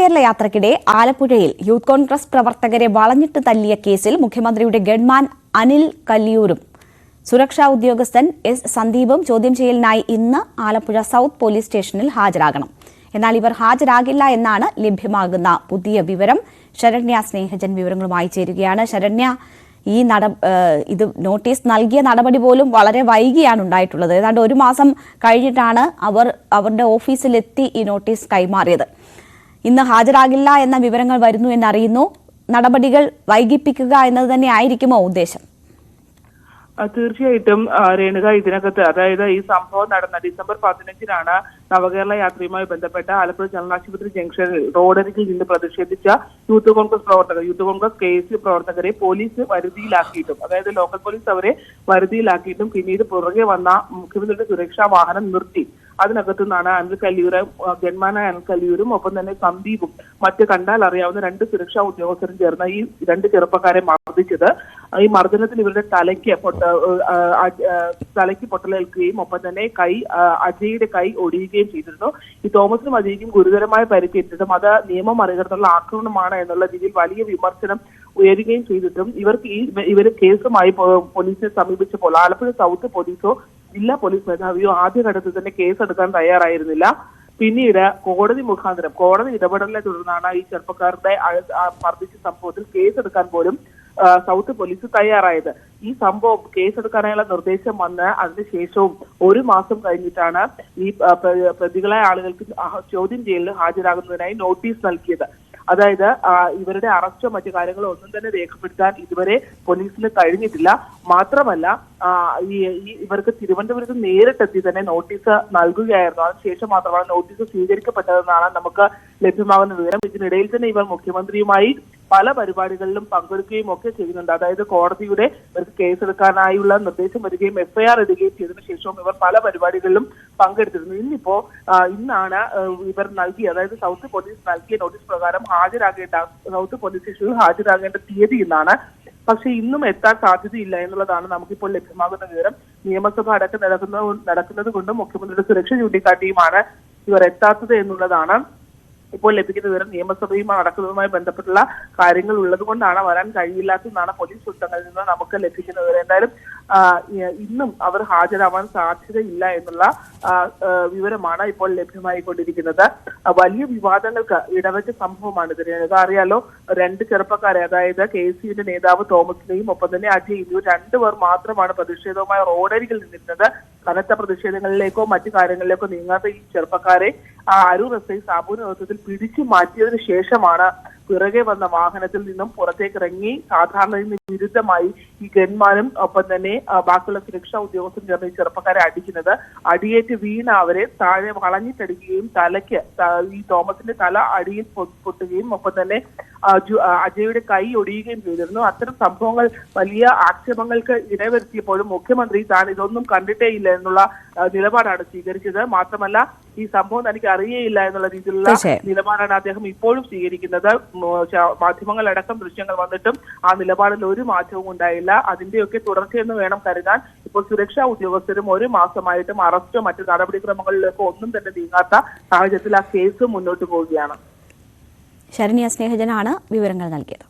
നവകേരള യാത്രയ്ക്കിടെ ആലപ്പുഴയിൽ യൂത്ത് കോൺഗ്രസ് പ്രവർത്തകരെ വളഞ്ഞിട്ട് തല്ലിയ കേസിൽ മുഖ്യമന്ത്രിയുടെ ഗൺമാൻ അനിൽ കല്ലിയൂരും സുരക്ഷാ ഉദ്യോഗസ്ഥൻ എസ് സന്ദീപും ചോദ്യം ചെയ്യലിനായി ഇന്ന് ആലപ്പുഴ സൗത്ത് പോലീസ് സ്റ്റേഷനിൽ ഹാജരാകണം. എന്നാൽ ഇവർ ഹാജരാകില്ല എന്നാണ് ലഭ്യമാകുന്ന പുതിയ വിവരം. ശരണ്യ സ്നേഹജൻ വിവരങ്ങളുമായി ചേരുകയാണ്. ശരണ്യ, ഇത് നോട്ടീസ് നൽകിയ നടപടി പോലും വളരെ വൈകിയാണ് ഉണ്ടായിട്ടുള്ളത്. ഏതാണ്ട് ഒരു മാസം കഴിഞ്ഞിട്ടാണ് അവരുടെ ഓഫീസിലെത്തി ഈ നോട്ടീസ് കൈമാറിയത്. ഇന്ന് ഹാജരാകില്ല എന്ന വിവരങ്ങൾ വരുന്നു എന്നറിയുന്നു. നടപടികൾ വൈകിപ്പിക്കുക എന്നത് തന്നെ ആയിരിക്കുമോ ഉദ്ദേശം? തീർച്ചയായിട്ടും രേണുക, ഇതിനകത്ത് അതായത് ഈ സംഭവം നടന്ന ഡിസംബർ 15-നാണ് നവകേരള യാത്രയുമായി ബന്ധപ്പെട്ട ആലപ്പുഴ ജനറൽ ആശുപത്രി ജംഗ്ഷനിൽ റോഡരികിൽ നിന്ന് പ്രതിഷേധിച്ച യൂത്ത് കോൺഗ്രസ് KSU പ്രവർത്തകരെ പോലീസ് വരുതിയിലാക്കിയിട്ടും, അതായത് ലോക്കൽ പോലീസ് അവരെ വരുതിയിലാക്കിയിട്ടും പിന്നീട് പുറകെ വന്ന മുഖ്യമന്ത്രിയുടെ സുരക്ഷാ വാഹനം നിർത്തി അതിനകത്തു നിന്നാണ് അനിൽ കല്ലിയൂരും ഗൺമാനായ അനിൽ കല്ലിയൂരും ഒപ്പം തന്നെ സന്ദീപും മറ്റ് കണ്ടാൽ അറിയാവുന്ന 2 സുരക്ഷാ ഉദ്യോഗസ്ഥരും ചേർന്ന് ഈ 2 ചെറുപ്പക്കാരെ മർദ്ദിച്ചത്. ഈ മർദ്ദനത്തിൽ ഇവരുടെ തലയ്ക്ക് പൊട്ടലേൽക്കുകയും ഒപ്പം തന്നെ അജയുടെ കൈ ഒടിയുകയും ചെയ്തിരുന്നു. ഈ തോമസിനും അജയ്ക്കും ഗുരുതരമായ പരിക്കേറ്റിട്ടും അത് നിയമം മറികടന്നുള്ള ആക്രമണമാണ് എന്നുള്ള രീതിയിൽ വലിയ വിമർശനം ഉയരുകയും ചെയ്തിട്ടും ഇവർ കേസുമായി പോലീസിനെ സമീപിച്ചപ്പോൾ ആലപ്പുഴ സൗത്ത് പോലീസോ ജില്ലാ പോലീസ് മേധാവിയോ ആദ്യഘട്ടത്തിൽ തന്നെ കേസെടുക്കാൻ തയ്യാറായിരുന്നില്ല. പിന്നീട് കോടതി ഇടപെടലിനെ തുടർന്നാണ് ഈ ചെറുപ്പക്കാരുടെ മർദ്ദിച്ച സംഭവത്തിൽ കേസെടുക്കാൻ പോലും സൗത്ത് പോലീസ് തയ്യാറായത്. ഈ സംഭവം കേസെടുക്കാനായുള്ള നിർദ്ദേശം വന്ന് അതിനുശേഷവും ഒരു മാസം കഴിഞ്ഞിട്ടാണ് ഈ പ്രതികളായ ആളുകൾക്ക് ചോദ്യം ചെയ്യലിന് ഹാജരാകുന്നതിനായി നോട്ടീസ് നൽകിയത്. അതായത് ഇവരുടെ അറസ്റ്റോ മറ്റു കാര്യങ്ങളോ ഒന്നും തന്നെ രേഖപ്പെടുത്താൻ ഇതുവരെ പോലീസിന് കഴിഞ്ഞിട്ടില്ല. മാത്രമല്ല ഇവർക്ക് തിരുവനന്തപുരത്ത് നേരിട്ടെത്തി തന്നെ നോട്ടീസ് നൽകുകയായിരുന്നു. അതിനുശേഷം മാത്രമാണ് നോട്ടീസ് സ്വീകരിക്കപ്പെട്ടതെന്നാണ് നമുക്ക് ലഭ്യമാകുന്ന വിവരം. ഇതിനിടയിൽ തന്നെ ഇവർ മുഖ്യമന്ത്രിയുമായി പല പരിപാടികളിലും പങ്കെടുക്കുകയും ഒക്കെ ചെയ്യുന്നുണ്ട്. അതായത് കോടതിയുടെ ഇവർക്ക് കേസെടുക്കാനായുള്ള നിർദ്ദേശം വരികയും FIR ഇടുകയും ചെയ്തതിനു ശേഷവും ഇവർ പല പരിപാടികളിലും പങ്കെടുത്തിരുന്നു. ഇന്നാണ് ഇവർ അതായത് സൗത്ത് പോലീസ് നൽകിയ നോട്ടീസ് പ്രകാരം സൗത്ത് പോലീസ് സ്റ്റേഷനിൽ ഹാജരാകേണ്ട തീയതി ഇന്നാണ്. പക്ഷെ ഇന്നും എത്താൻ സാധ്യതയില്ല എന്നുള്ളതാണ് നമുക്കിപ്പോൾ ലഭ്യമാകുന്ന വിവരം. നിയമസഭ അടക്കം നടക്കുന്നത് കൊണ്ടും മുഖ്യമന്ത്രിയുടെ സുരക്ഷ ചൂണ്ടിക്കാട്ടിയുമാണ് ഇവർ എത്താത്തത് എന്നുള്ളതാണ് ഇപ്പോൾ ലഭിക്കുന്ന വിവരം. നിയമസഭയുമായി നടക്കുന്നതുമായി ബന്ധപ്പെട്ടുള്ള കാര്യങ്ങൾ ഉള്ളത് കൊണ്ടാണ് വരാൻ കഴിയില്ലാത്തതെന്നാണ് പോലീസ് വൃത്തങ്ങളിൽ നിന്ന് നമുക്ക് ലഭിക്കുന്ന വിവരം. എന്തായാലും ഇന്നും അവർ ഹാജരാവാൻ സാധ്യതയില്ല എന്നുള്ള വിവരമാണ് ഇപ്പോൾ ലഭ്യമായിക്കൊണ്ടിരിക്കുന്നത്. വലിയ വിവാദങ്ങൾക്ക് ഇടവെച്ച സംഭവമാണിത്. അറിയാലോ, 2 ചെറുപ്പക്കാരെ, അതായത് KSUവിന്റെ നേതാവ് തോമസിനെയും ഒപ്പം തന്നെ അജയ്, 2 പേർ മാത്രമാണ് പ്രതിഷേധവുമായി റോഡരികിൽ നിന്നിരുന്നത്. കനത്ത പ്രതിഷേധങ്ങളിലേക്കോ മറ്റു കാര്യങ്ങളിലേക്കോ നീങ്ങാത്ത ഈ ചെറുപ്പക്കാരെ അരൂർ SI സാബുവിന്റെ നേതൃത്വത്തിൽ പിടിച്ചു മാറ്റിയതിനു ശേഷമാണ് പിറകെ വന്ന വാഹനത്തിൽ നിന്നും പുറത്തേക്ക് ഇറങ്ങി സാധാരണ വിരുദ്ധമായി ഈ ഗൺമാനും ഒപ്പം തന്നെ ബാക്കിയുള്ള സുരക്ഷാ ഉദ്യോഗസ്ഥരും ചേർന്ന് ഈ ചെറുപ്പക്കാരെ അടിക്കുന്നത്. അടിയേറ്റ് വീണ അവരെ താഴെ വളഞ്ഞിട്ടടിക്കുകയും ഈ തോമസിന്റെ തല അടിയിൽ പൊട്ടുകയും ഒപ്പം തന്നെ അജയുടെ കൈ ഒടിയുകയും ചെയ്തിരുന്നു. അത്തരം സംഭവങ്ങൾ വലിയ ആക്ഷേപങ്ങൾക്ക് ഇടവരുത്തിയപ്പോഴും മുഖ്യമന്ത്രി താൻ ഇതൊന്നും കണ്ടിട്ടേ ഇല്ല എന്നുള്ള നിലപാടാണ് സ്വീകരിച്ചത്. മാത്രമല്ല ഈ സംഭവം തനിക്ക് അറിയേയില്ല എന്നുള്ള രീതിയിലുള്ള നിലപാടാണ് അദ്ദേഹം ഇപ്പോഴും സ്വീകരിക്കുന്നത്. മാധ്യമങ്ങളടക്കം ദൃശ്യങ്ങൾ വന്നിട്ടും ആ നിലപാടിൽ ഒരു മാറ്റവും ഉണ്ടായില്ല. അതിന്റെയൊക്കെ തുടർച്ചയെന്ന് വേണം കരുതാൻ. ഇപ്പോൾ സുരക്ഷാ ഉദ്യോഗസ്ഥരും ഒരു മാസമായിട്ടും അറസ്റ്റോ മറ്റു നടപടിക്രമങ്ങളിലേക്കോ ഒന്നും തന്നെ നീങ്ങാത്ത സാഹചര്യത്തിൽ ആ കേസ് മുന്നോട്ട് പോവുകയാണ്. ശരണ്യ സ്നേഹജനാണ് വിവരങ്ങൾ നൽകിയത്.